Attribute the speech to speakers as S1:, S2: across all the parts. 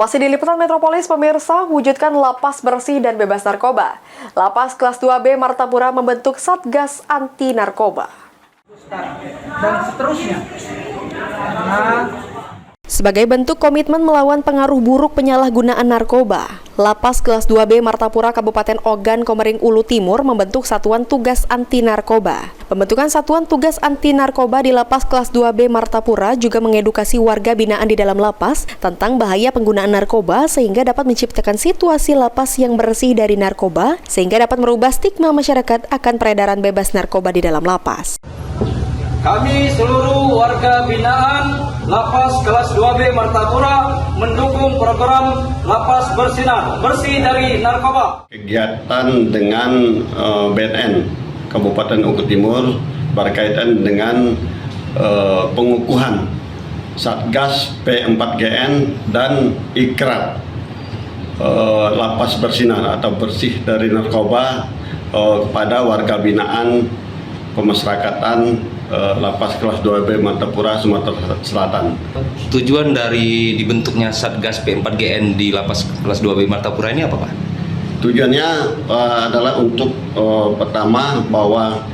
S1: Masih di Liputan Metropolis, pemirsa, wujudkan lapas bersih dan bebas narkoba. Lapas kelas 2B Martapura membentuk Satgas Anti Narkoba.
S2: Dan seterusnya.
S1: Sebagai bentuk komitmen melawan pengaruh buruk penyalahgunaan narkoba, Lapas kelas 2B Martapura Kabupaten Ogan Komering Ulu Timur membentuk Satuan Tugas Anti Narkoba. Pembentukan Satuan Tugas Anti Narkoba di Lapas kelas 2B Martapura juga mengedukasi warga binaan di dalam lapas tentang bahaya penggunaan narkoba sehingga dapat menciptakan situasi lapas yang bersih dari narkoba sehingga dapat merubah stigma masyarakat akan peredaran bebas narkoba di dalam lapas.
S2: Kami seluruh warga binaan Lapas kelas 2B Martapura mendukung program Lapas Bersinar, bersih dari narkoba.
S3: Kegiatan dengan BNN Kabupaten Ogan Timur berkaitan dengan pengukuhan Satgas P4GN dan Ikrar Lapas Bersinar atau bersih dari narkoba kepada warga binaan pemasyarakatan Lapas kelas 2B Martapura, Sumatera Selatan.
S4: Tujuan dari dibentuknya Satgas P4GN di Lapas kelas 2B Martapura ini apa, Pak?
S3: Tujuannya adalah untuk pertama bahwa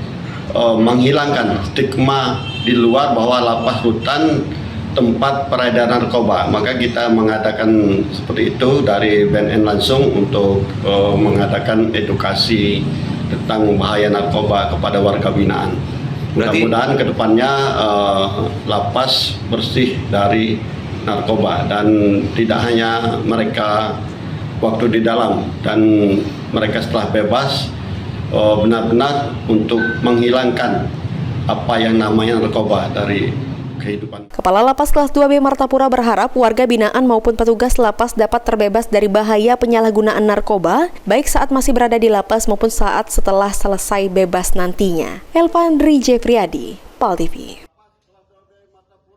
S3: menghilangkan stigma di luar bahwa lapas rutan tempat peredaran narkoba. Maka kita mengadakan seperti itu dari BNN langsung untuk mengadakan edukasi tentang bahaya narkoba kepada warga binaan. Mudah-mudahan kedepannya lapas bersih dari narkoba dan tidak hanya mereka waktu di dalam dan mereka setelah bebas benar-benar untuk menghilangkan apa yang namanya narkoba dari kehidupan.
S1: Kepala Lapas kelas 2B Martapura berharap warga binaan maupun petugas lapas dapat terbebas dari bahaya penyalahgunaan narkoba, baik saat masih berada di lapas maupun saat setelah selesai bebas nantinya. Elvandri Jefriadi, PAL TV.